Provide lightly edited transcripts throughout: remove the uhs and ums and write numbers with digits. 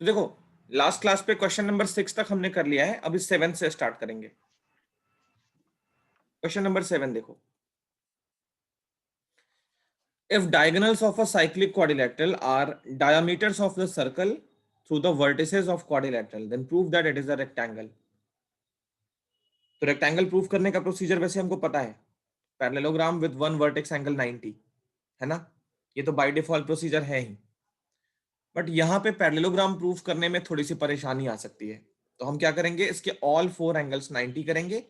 तो देखो, last class पे क्वेश्चन नंबर 6 तक हमने कर लिया है, अभी 7 से स्टार्ट करेंगे। क्वेश्चन नंबर 7 देखो, if diagonals of a cyclic quadrilateral are diameters of the circle through the vertices of quadrilateral, then prove that it is a rectangle. तो रेक्टेंगल प्रूफ करने का प्रोसीजर वैसे हमको पता है, parallelogram with one vertex angle 90, है ना? ये तो बाय डिफॉल्ट प्रोसीजर है ही, बट यहाँ पे पैरेललोग्राम प्रूफ करने में थोड़ी सी परेशानी आ सकती है। तो हम क्या करेंगे, इसके ऑल 4 एंगल्स 90 करेंगे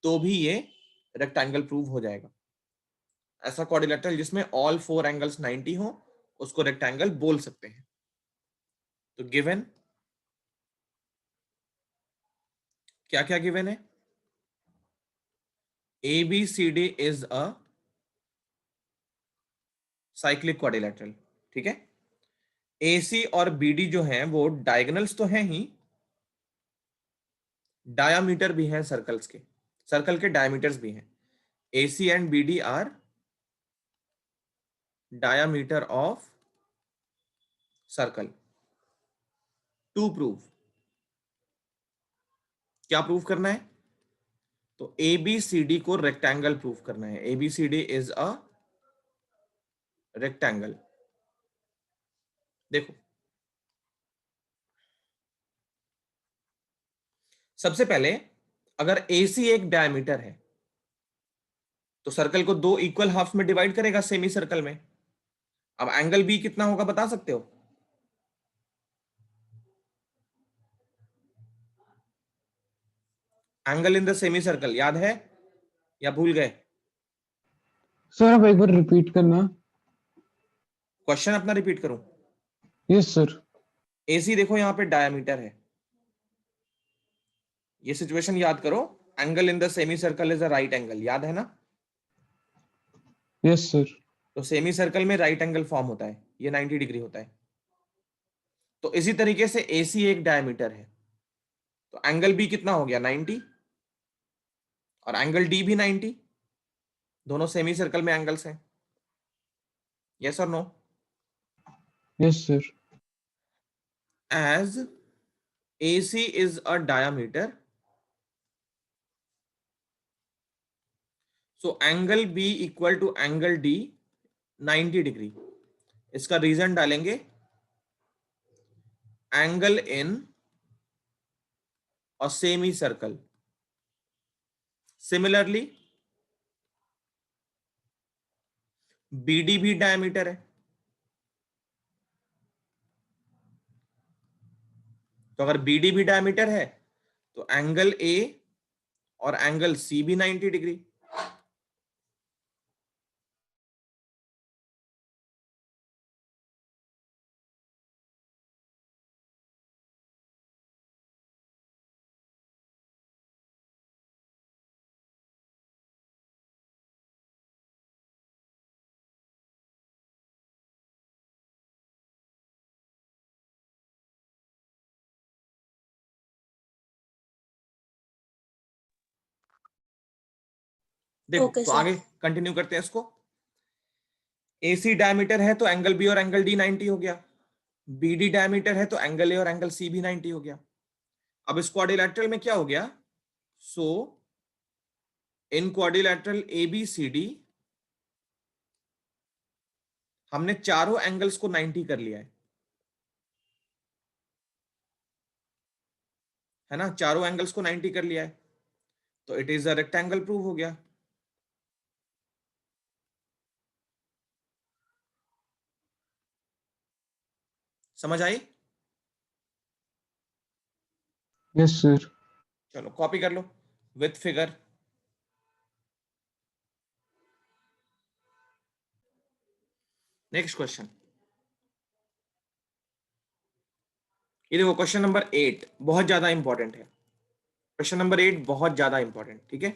तो भी ये रेक्टेंगल प्रूव हो जाएगा। ऐसा क्वाड्रिलेटरल जिसमें ऑल 4 एंगल्स 90 हो उसको रेक्टेंगल बोल सकते हैं। तो गिवन क्या क्या गिवन है, ABCD is a cyclic quadrilateral, ठीक है। AC और BD जो है वो डायगोनल्स तो हैं ही, डायामीटर भी है सर्कल्स के, सर्कल के डायमीटर्स भी हैं। AC and BD are diameter of circle. To prove, क्या प्रूव करना है, तो ABCD को रेक्टेंगल प्रूव करना है। ABCD is a rectangle. देखो, सबसे पहले अगर AC एक डायमीटर है तो सर्कल को दो इक्वल हाफ में डिवाइड करेगा सेमी सर्कल में। अब एंगल B कितना होगा बता सकते हो? Angle in the semi circle याद है या भूल गए? सर आप एक बार रिपीट करना। क्वेश्चन अपना रिपीट करूं? Yes sir. AC देखो यहाँ पे डायमीटर है, ये सिचुएशन याद करो। Angle in the semi circle is a right angle, याद है ना? Yes sir. तो सेमी सर्कल में राइट एंगल फॉर्म होता है, ये 90 डिग्री होता है। तो इसी तरीके से AC एक डायमीटर है, तो एंगल B कितना हो गया 90, और एंगल D भी 90। दोनों सेमी सर्कल में एंगल्स हैं, यस और no? Yes sir. As AC is a diameter, so angle B equal to angle D 90 degree. इसका रीजन डालेंगे एंगल इन और सेमी सर्कल। सिमिलरली BD भी डायमीटर है, तो अगर BD भी डायमीटर है तो एंगल A और एंगल C भी 90 डिग्री। देखो ओके तो सर। आगे कंटिन्यू करते हैं इसको। AC डायमीटर है तो एंगल B और एंगल D 90 हो गया, BD डायमीटर है तो एंगल A और एंगल C भी 90 हो गया। अब इस क्वाड्रिलेटरल में क्या हो गया, सो इन क्वाड्रिलेटरल ABCD हमने चारों एंगल्स को 90 कर लिया है ना, चारों एंगल्स को 90 कर लिया है, तो it is a rectangle prove हो गया। समझ आई? Yes sir. चलो कॉपी कर लो विथ फिगर। नेक्स्ट क्वेश्चन, ये देखो क्वेश्चन नंबर 8 बहुत ज्यादा इंपॉर्टेंट है। क्वेश्चन नंबर 8 बहुत ज्यादा इंपॉर्टेंट, ठीक है।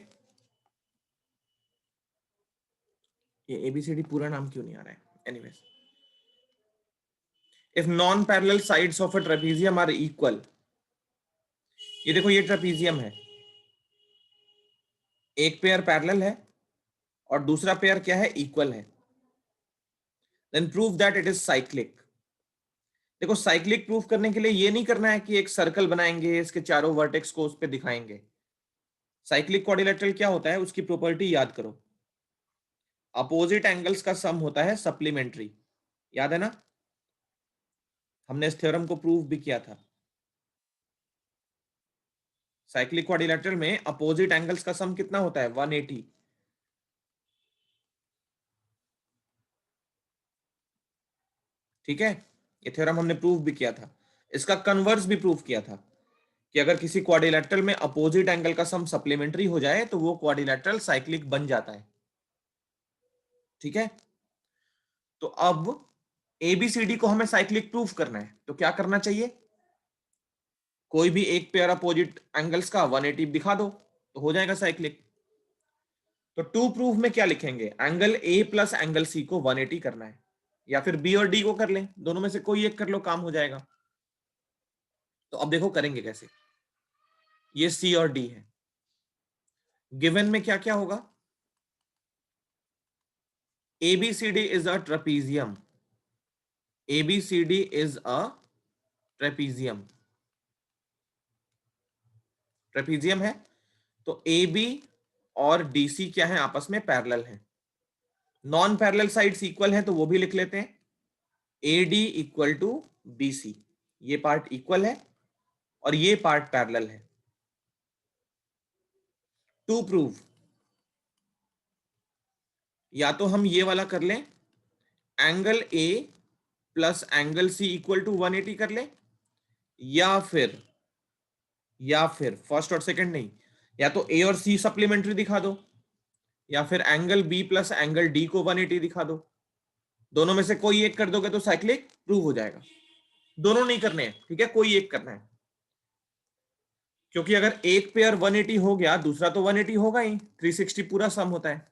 ये ABCD पूरा नाम क्यों नहीं आ रहा है, anyways. If non parallel sides of a trapezium are equal, ये देखो ये ट्रेपेजियम है, एक पेयर पैरेलल है और दूसरा पेयर क्या है, इक्वल है, then prove that it is cyclic. देखो साइक्लिक प्रूफ करने के लिए ये नहीं करना है कि एक सर्कल बनाएंगे, इसके चारों वर्टेक्स को उस पर दिखाएंगे। साइक्लिक क्वाड्रिलेटरल क्या होता है, उसकी प्रॉपर्टी याद करो। अपोजिट एंगल्स का सम होता है सप्लीमेंट्री, याद है ना, हमने इस थ्योरम को प्रूव भी किया था। साइक्लिक क्वाड्रिलेटरल में अपोजिट एंगल्स का सम कितना होता है, 180। ठीक है, ये थ्योरम हमने प्रूव भी किया था। इसका कन्वर्स भी प्रूव किया था कि अगर किसी क्वाड्रिलेटरल में अपोजिट एंगल का सम सप्लीमेंट्री हो जाए तो वो क्वाड्रिलेटरल साइक्लिक बन जाता है। ठीक है, तो अब एबीसीडी को हमें साइक्लिक प्रूफ करना है, तो क्या करना चाहिए, कोई भी एक पेयर अपोजिट एंगल्स का 180 दिखा दो तो हो जाएगा साइक्लिक। तो टू प्रूफ में क्या लिखेंगे, angle A plus angle C को 180 करना है, या फिर बी और डी को कर लें, दोनों में से कोई एक कर लो, काम हो जाएगा। तो अब देखो करेंगे कैसे। ये सी और डी है, गिवन में क्या क्या होगा, ABCD is a trapezium, ABCD is a trapezium, trapezium है, तो ए बी और डी सी क्या है, आपस में पैरेलल है। नॉन पैरेलल साइड्स इक्वल है तो वो भी लिख लेते हैं, A D equal to B C, ये पार्ट इक्वल है और ये पार्ट पैरेलल है। टू प्रूव, या तो हम ये वाला कर लें, angle A plus angle C equal to 180 कर लें, या फिर फर्स्ट और सेकंड नहीं, या तो ए और सी सप्लीमेंट्री दिखा दो, या फिर angle B plus angle D को 180 दिखा दो। दोनों में से कोई एक कर दोगे तो साइक्लिक प्रूव हो जाएगा। दोनों नहीं करने हैं, ठीक है, कोई एक करना है, क्योंकि अगर एक पेयर 180 हो गया दूसरा तो 180 होगा ही, 360 पूरा सम होता है।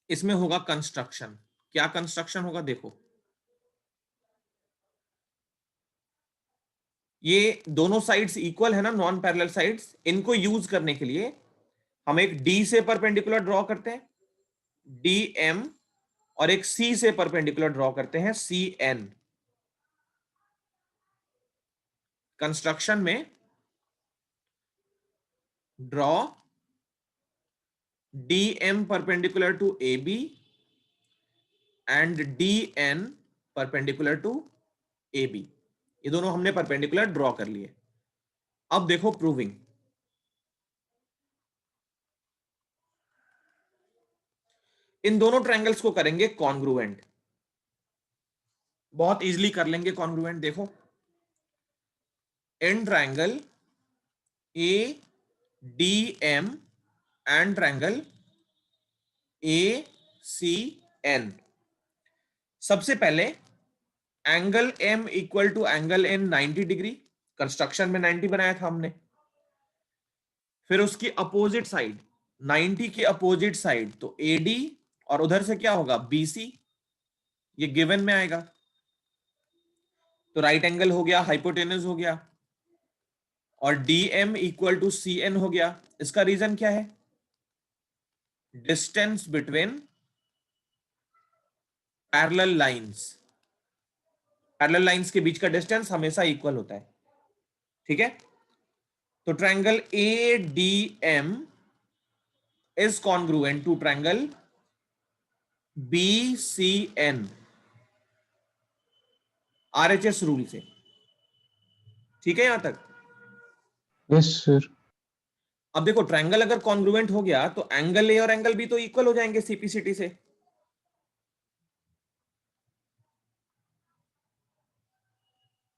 इसमें होगा कंस्ट्रक्शन, क्या कंस्ट्रक्शन होगा देखो, ये दोनों साइड्स इक्वल है ना, नॉन पैरेलल साइड्स, इनको यूज करने के लिए हम एक डी से परपेंडिकुलर ड्रॉ करते हैं, डी एम, और एक सी से परपेंडिकुलर ड्रॉ करते हैं, सी एन। कंस्ट्रक्शन में draw D M perpendicular to A B and D N perpendicular to A B, ये दोनों हमने परपेंडिकुलर ड्रॉ कर लिए। अब देखो प्रूविंग, इन दोनों ट्रायंगल्स को करेंगे कॉन्ग्रुएंट, बहुत इजीली कर लेंगे कॉन्ग्रुएंट। देखो इन triangle A D M and triangle A C N, सबसे पहले angle M equal to angle N 90 degree, construction में 90 बनाया था हमने। फिर उसकी अपोजिट साइड 90 की अपोजिट साइड तो एडी, और उधर से क्या होगा बीसी, ये गिवन में आएगा, तो राइट एंगल हो गया, हाइपोटेनस हो गया, और DM equal to C N हो गया। इसका रीजन क्या है, distance between parallel lines, parallel lines के बीच का डिस्टेंस हमेशा इक्वल होता है। ठीक है, तो triangle A D M is congruent to triangle B C N, RHS rule से। ठीक है यहां तक, यस सर। अब देखो ट्रायंगल अगर कॉन्ग्रुएंट हो गया तो एंगल ए और एंगल बी तो इक्वल हो जाएंगे सीपीसीटी से,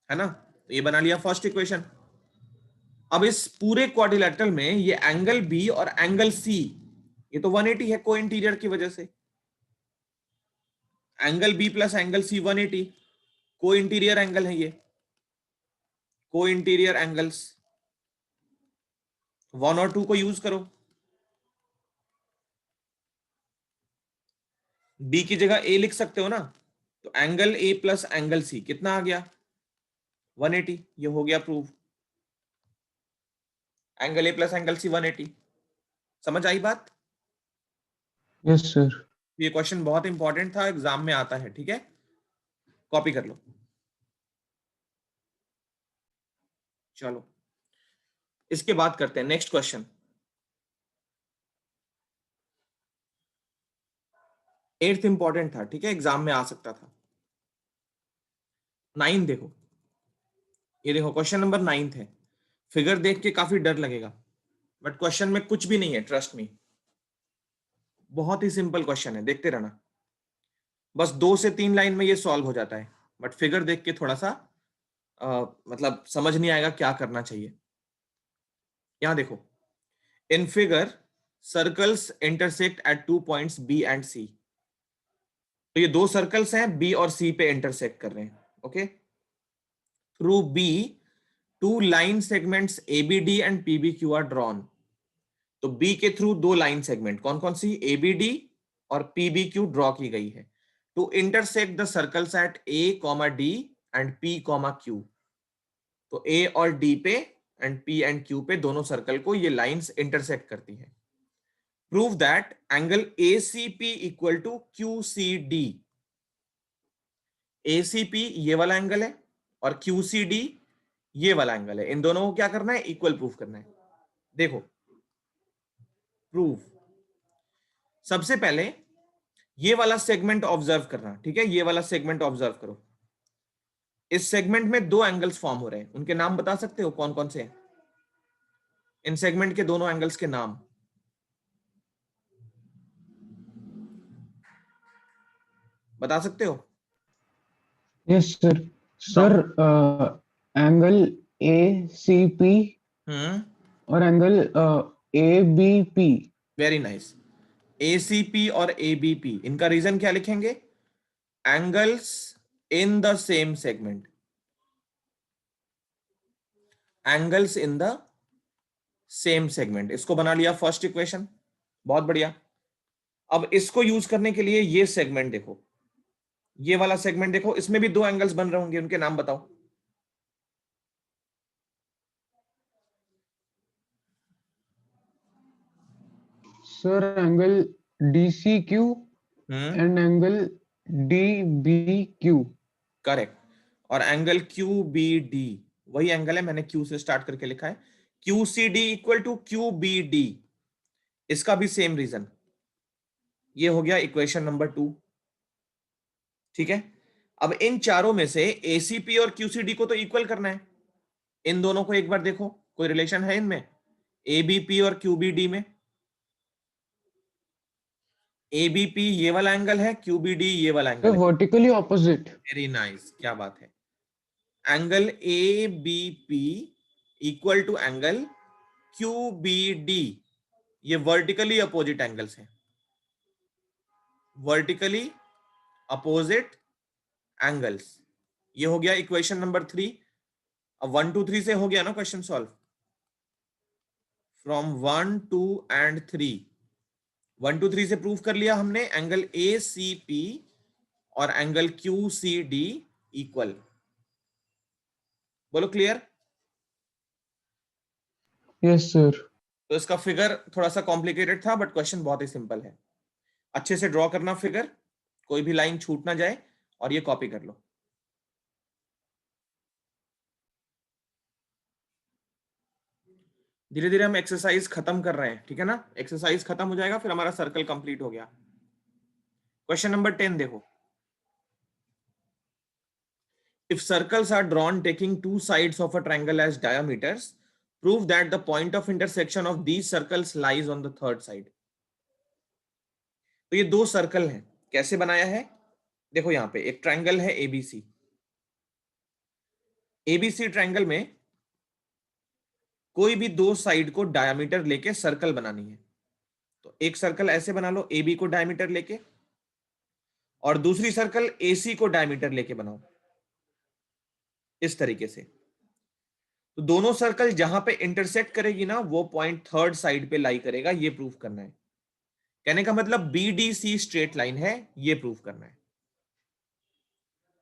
है ना, तो ये बना लिया फर्स्ट इक्वेशन। अब इस पूरे क्वाड्रिलेटरल में ये एंगल बी और एंगल सी ये तो 180 है को इंटीरियर की वजह से, angle B plus angle C 180 को इंटीरियर एंगल है, ये को इंटीरियर एंगल्स 1 और 2 को यूज करो, बी की जगह ए लिख सकते हो ना, तो angle A plus angle C कितना आ गया 180, ये हो गया prove, angle A plus angle C 180। समझ आई बात, यस सर। ये क्वेश्चन बहुत इंपॉर्टेंट था, एग्जाम में आता है, ठीक है, कॉपी कर लो। चलो इसके बाद करते हैं नेक्स्ट क्वेश्चन। 8th इंपॉर्टेंट था, ठीक है, एग्जाम में आ सकता था। 9 देखो, ये देखो क्वेश्चन नंबर 9 है। फिगर देख के काफी डर लगेगा, बट क्वेश्चन में कुछ भी नहीं है, ट्रस्ट मी। बहुत ही सिंपल क्वेश्चन है, देखते रहना। बस 2 से 3 लाइन में ये सॉल्व हो जाता है, बट फिगर देख के थोड़ा सा मतलब समझ नहीं आएगा क्या करना चाहिए। यहां देखो, in figure circles intersect at 2 points B and C. तो ये 2 सर्कल्स हैं, बी और सी पे इंटरसेक्ट कर रहे हैं। Okay, through B 2 line segments ABD and PBQ are drawn. तो बी के थ्रू 2 लाइन सेगमेंट कौन कौन सी, एबीडी और पीबीक्यू ड्रॉ की गई है to intersect the circles at A comma D and P comma Q. तो ए और डी पे एंड पी एंड क्यू पे दोनों सर्कल को ये लाइंस इंटरसेक्ट करती है। Prove that angle ACP equal to QCD. ACP ये वाला एंगल है और क्यूसीडी ये वाला एंगल है, इन दोनों को क्या करना है, इक्वल प्रूफ करना है। देखो प्रूफ, सबसे पहले ये वाला सेगमेंट ऑब्जर्व करना, ठीक है, ये वाला सेगमेंट ऑब्जर्व करो। इस सेगमेंट में 2 एंगल्स फॉर्म हो रहे हैं, उनके नाम बता सकते हो कौन कौन से हैं? इन सेगमेंट के दोनों एंगल्स के नाम बता सकते हो? Yes sir. Sir angle A C P और angle A B P. Very nice. ACP और एबीपी, इनका रीजन क्या लिखेंगे? Angles in the same segment, angles in the same segment. इसको बना लिया फर्स्ट इक्वेशन, बहुत बढ़िया। अब इसको यूज करने के लिए ये सेगमेंट देखो, ये वाला सेगमेंट देखो, इसमें भी 2 एंगल्स बन रहे होंगे, उनके नाम बताओ। Sir angle D C Q and angle D B Q. Correct. और एंगल क्यू बी डी वही एंगल है, मैंने क्यू से स्टार्ट करके लिखा है। Q C D equal to Q B D, इसका भी सेम रीजन। ये हो गया इक्वेशन नंबर 2, ठीक है। अब इन चारों में से एसीपी और क्यूसीडी को तो इक्वल करना है। इन दोनों को एक बार देखो, कोई रिलेशन है इनमें? एबीपी और क्यूबीडी में एबीपी ये वाला एंगल है, क्यूबीडी ये वाला एंगल है। Vertically opposite. वेरी नाइस, क्या बात है। Angle A B P equal to angle Q B D, ये वर्टिकली अपोजिट एंगल्स हैं, वर्टिकली अपोजिट एंगल्स। ये हो गया इक्वेशन नंबर 3। अब 1 2 3 से हो गया ना क्वेश्चन सॉल्व। फ्रॉम 1 2 एंड 3, 1 2 3 से प्रूव कर लिया हमने एंगल ए सी पी और angle Q C D equal. बोलो क्लियर? Yes sir. तो इसका फिगर थोड़ा सा कॉम्प्लिकेटेड था, बट क्वेश्चन बहुत ही सिंपल है। अच्छे से ड्रॉ करना फिगर, कोई भी लाइन छूट ना जाए, और ये कॉपी कर लो। धीरे धीरे हम एक्सरसाइज खत्म कर रहे हैं, ठीक है ना। एक्सरसाइज खत्म हो जाएगा, फिर हमारा सर्कल कंप्लीट हो गया। क्वेश्चन नंबर 10 देखो। If circles are drawn taking 2 sides of a triangle as diameters, prove that the point of intersection of these circles lies on the third side. तो ये 2 सर्कल हैं, कैसे बनाया है? देखो यहां पे एक ट्रायंगल है एबीसी। एबीसी ट्रायंगल में कोई भी 2 साइड को डायमीटर लेके सर्कल बनानी है। तो एक सर्कल ऐसे बना लो, एबी को डायमीटर लेके, और दूसरी सर्कल एसी को डायमीटर लेके बनाओ इस तरीके से। तो दोनों सर्कल जहां पे इंटरसेक्ट करेगी ना, वो पॉइंट थर्ड साइड पे लाई करेगा, ये प्रूफ करना है। कहने का मतलब बीडीसी स्ट्रेट लाइन है, ये प्रूफ करना है।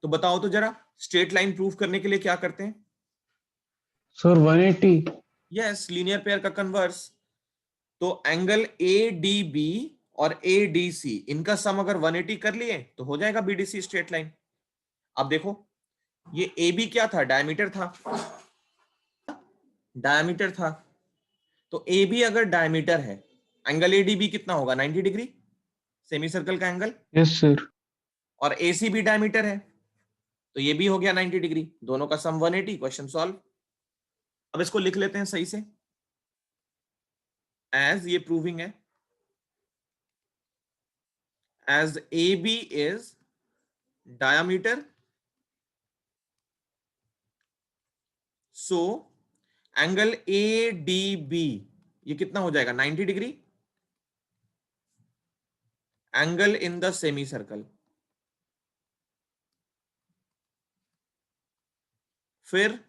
तो बताओ तो जरा, स्ट्रेट लाइन प्रूफ करने के लिए क्या करते हैं? सर 180। यस, लीनियर पेयर का कन्वर्स। तो एंगल ए डी बी और ए डी सी, इनका सम अगर 180 कर लिए तो हो जाएगा बीडीसी स्ट्रेट लाइन। अब देखो, ये ए बी क्या था? डायमीटर था। डायमीटर था, तो ए बी अगर डायमीटर है, एंगल एडीबी कितना होगा? 90 डिग्री, सेमी सर्कल का एंगल। Yes sir. और एसी भी डायमीटर है, तो ये भी हो गया 90 डिग्री, दोनों का सम 180। Question solve. अब इसको लिख लेते हैं सही से, एज ये प्रूविंग है, as A B is diameter, so angle A D B ये कितना हो जाएगा? 90 degree, angle in the semi circle. फिर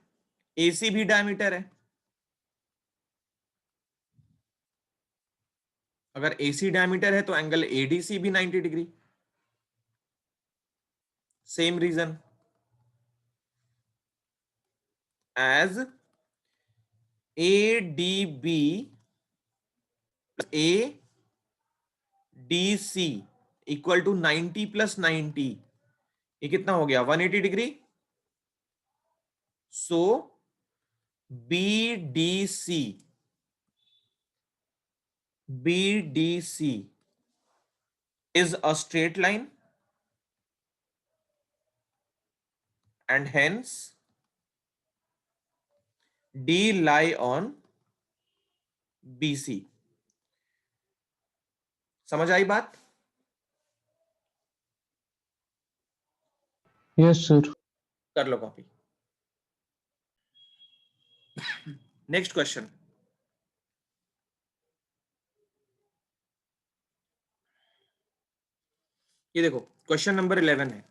एसी भी डायमीटर है, अगर एसी डायमीटर है तो एंगल एडीसी भी 90 degree, same reason, as A D B A D C equal to 90 plus 90, ये कितना हो गया? 180 degree. So B D C is a straight line and hence D lie on BC। समझ आई बात? Yes sir. कर लो copy. Next question, ये देखो क्वेश्चन नंबर 11 है,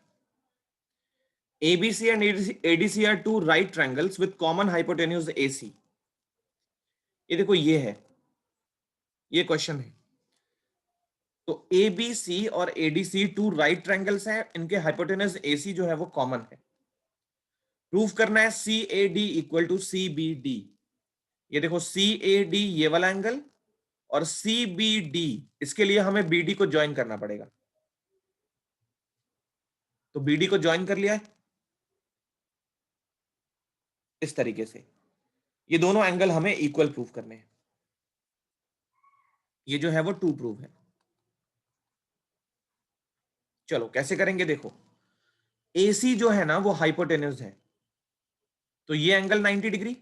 ABC and ADC are two right triangles with common hypotenuse AC। ये देखो ये है, ये क्वेश्चन है। तो ABC और ADC टू राइट ट्रायंगल्स हैं, इनके हाइपोटेनस AC जो है वो कॉमन है। प्रूफ करना है CAD इक्वल टू CBD। ये देखो CAD ये वाला एंगल और CBD, इसके लिए हमें BD को ज्वाइन करना पड़ेगा। तो BD को ज्वाइन कर लिया है इस तरीके से। ये दोनों एंगल हमें इक्वल प्रूफ करने हैं। ये जो है वो टू प्रूफ है। चलो कैसे करेंगे, देखो AC जो है ना वो हाइपोटेन्यूज है, तो ये एंगल 90 डिग्री,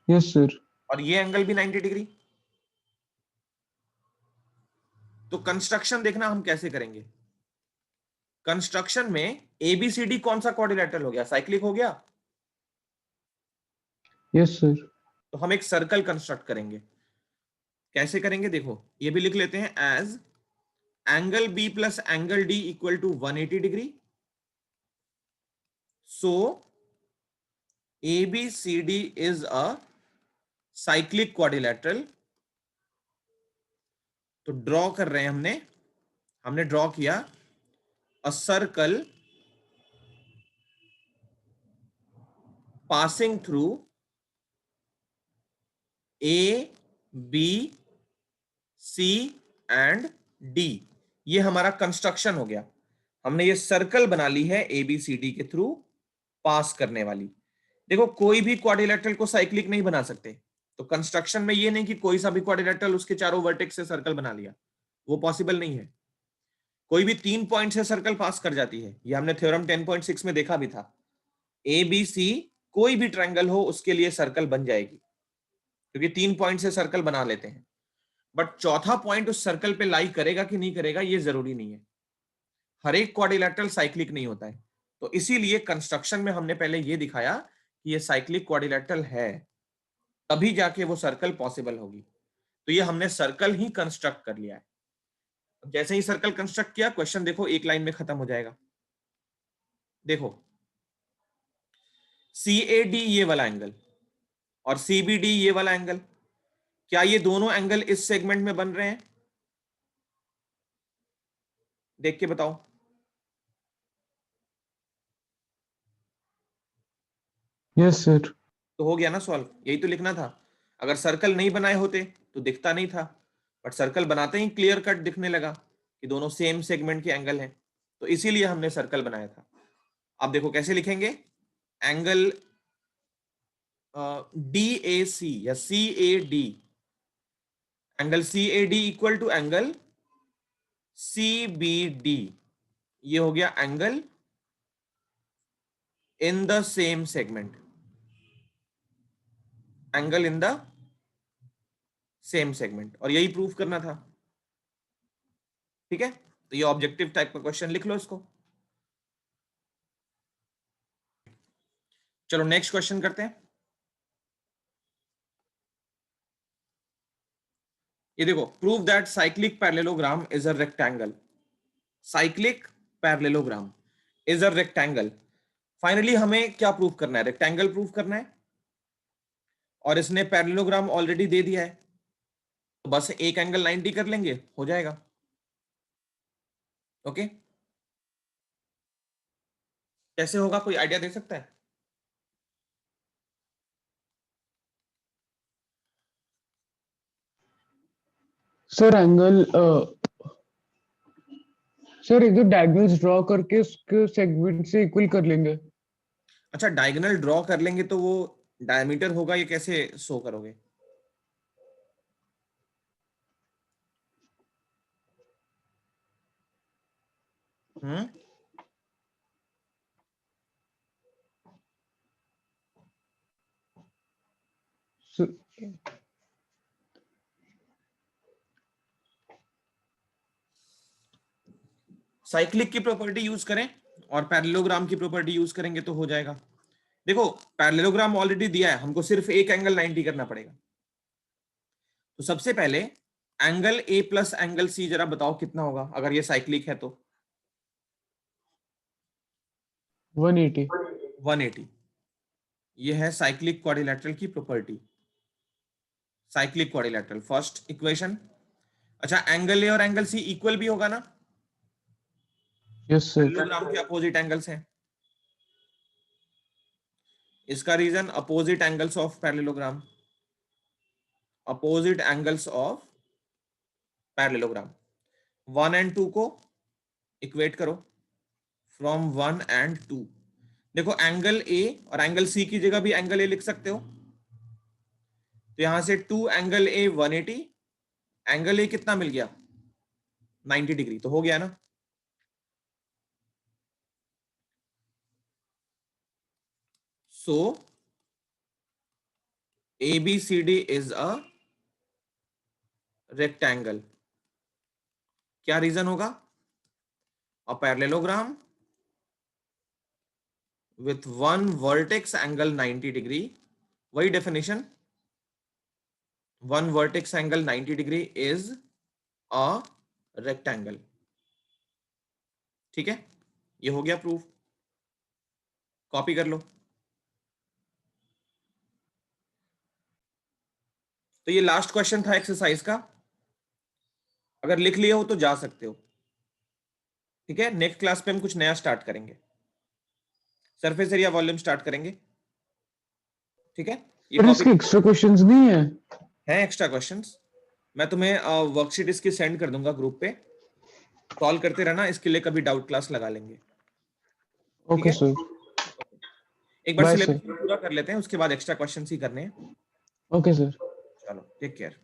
यस सर। और ये एंगल भी 90 डिग्री। तो कंस्ट्रक्शन देखना हम कैसे करेंगे। कंस्ट्रक्शन में ABCD कौन सा क्वाड्रिलेटरल हो गया? साइक्लिक हो गया। Yes sir. तो हम एक सर्कल कंस्ट्रक्ट करेंगे। कैसे करेंगे देखो, ये भी लिख लेते हैं, as angle B plus angle D equal to 180 degree. So ABCD is a cyclic quadrilateral. तो ड्रॉ कर रहे हैं हमने ड्रॉ किया a circle passing through A, B, C and D। ये हमारा कंस्ट्रक्शन हो गया। हमने ये सर्कल बना ली है ABCD के थ्रू पास करने वाली। देखो कोई भी क्वाड्रिलेटरल को साइक्लिक नहीं बना सकते, तो कंस्ट्रक्शन में ये नहीं कि कोई सा भी क्वाड्रिलेटरल उसके चारों वर्टेक्स से सर्कल बना लिया, वो पॉसिबल नहीं है। कोई भी 3 पॉइंट से सर्कल पास कर जाती है, ये हमने थ्योरम 10.6 में देखा भी था। ABC कोई भी ट्रायंगल हो उसके लिए सर्कल बन जाएगी, क्योंकि 3 पॉइंट से सर्कल बना लेते हैं। बट चौथा पॉइंट उस सर्कल पे लाई करेगा कि नहीं करेगा ये जरूरी नहीं है। हर एक क्वाड्रिलेटरल साइक्लिक नहीं होता है। तो इसीलिए कंस्ट्रक्शन में हमने पहले ये दिखाया कि ये साइक्लिक क्वाड्रिलेटरल है, तभी जाके वो सर्कल पॉसिबल होगी। तो ये हमने सर्कल ही कंस्ट्रक्ट कर लिया है। जैसे ही सर्कल कंस्ट्रक्ट किया, क्वेश्चन देखो एक लाइन में खत्म हो जाएगा। देखो CAD ये वाला एंगल और CBD ये वाला एंगल, क्या ये दोनों एंगल इस सेगमेंट में बन रहे हैं? देख के बताओ। Yes sir. तो हो गया ना सॉल्व, यही तो लिखना था। अगर सर्कल नहीं बनाए होते तो दिखता नहीं था, बट सर्कल बनाते ही क्लियर कट दिखने लगा कि दोनों सेम सेगमेंट के एंगल हैं, तो इसीलिए हमने सर्कल बनाया था। आप देखो कैसे लिखेंगे, एंगल DAC या CAD, angle CAD equal to angle CBD, ये हो गया angle in the same segment, angle in the same segment, और यही प्रूफ करना था। ठीक है, तो ये ऑब्जेक्टिव टाइप का क्वेश्चन लिख लो इसको। चलो नेक्स्ट क्वेश्चन करते हैं। ये देखो, prove that cyclic parallelogram is a rectangle, cyclic parallelogram is a rectangle. Finally हमें क्या प्रूफ करना है, रेक्टेंगल प्रूफ करना है, और इसने पैरेललोग्राम ऑलरेडी दे दिया है, तो बस एक एंगल 90 कर लेंगे, हो जाएगा। ओके, कैसे होगा, कोई आइडिया दे सकता है? सर एंगल सर इधर डायगोनल्स ड्रॉ करके उसके सेगमेंट से इक्वल कर लेंगे। अच्छा, डायगोनल ड्रॉ कर लेंगे तो वो डायमीटर होगा, ये कैसे शो करोगे? हम्म, सर साइक्लिक की प्रॉपर्टी यूज करें और पैरेललोग्राम की प्रॉपर्टी यूज करेंगे तो हो जाएगा। देखो, पैरेललोग्राम ऑलरेडी दिया है, हमको सिर्फ एक एंगल 90 करना पड़ेगा। तो सबसे पहले angle A plus angle C जरा बताओ कितना होगा अगर ये साइक्लिक है तो? 180। 180, ये है साइक्लिक क्वाड्रिलैटरल की property, cyclic quadrilateral first equation. अच्छा, एंगल ए और एंगल सी इक्वल भी होगा ना, यस सर। पैरेललोग्राम के अपोजिट एंगल्स हैं, इसका reason opposite angles of parallelogram, opposite angles of parallelogram. 1 and 2 को इक्वेट करो, फ्रॉम 1 एंड 2। देखो, एंगल ए और एंगल सी की जगह भी एंगल ए लिख सकते हो, तो यहां से 2 एंगल ए 180, एंगल ए कितना मिल गया, 90 डिग्री, तो हो गया ना। सो ABCD इज अ रेक्टेंगल। क्या रीजन होगा, a parallelogram with one vertex angle 90 degree, वही definition, one vertex angle 90 degree is a rectangle। ठीक है, ये हो गया प्रूफ, कॉपी कर लो। तो ये लास्ट क्वेश्चन था एक्सरसाइज का, अगर लिख लिए हो तो जा सकते हो। ठीक है, नेक्स्ट क्लास पे हम कुछ नया स्टार्ट करेंगे, सरफेस एरिया वॉल्यूम स्टार्ट करेंगे। ठीक है, ये सर कॉपी इसके एक्स्ट्रा क्वेश्चंस नहीं है? है, एक्स्ट्रा क्वेश्चंस मैं तुम्हें वर्कशीट इसकी सेंड कर दूंगा ग्रुप पे, सॉल्व करते रहना, इसके लिए कभी डाउट क्लास लगा लेंगे। ठीक ओके है, सर। एक बार बाय सिलेबस सर। पूरा कर लेते हैं, उसके बाद एक्स्ट्रा क्वेश्चंस ही करने हैं। Okay sir. चलो, टेक केयर।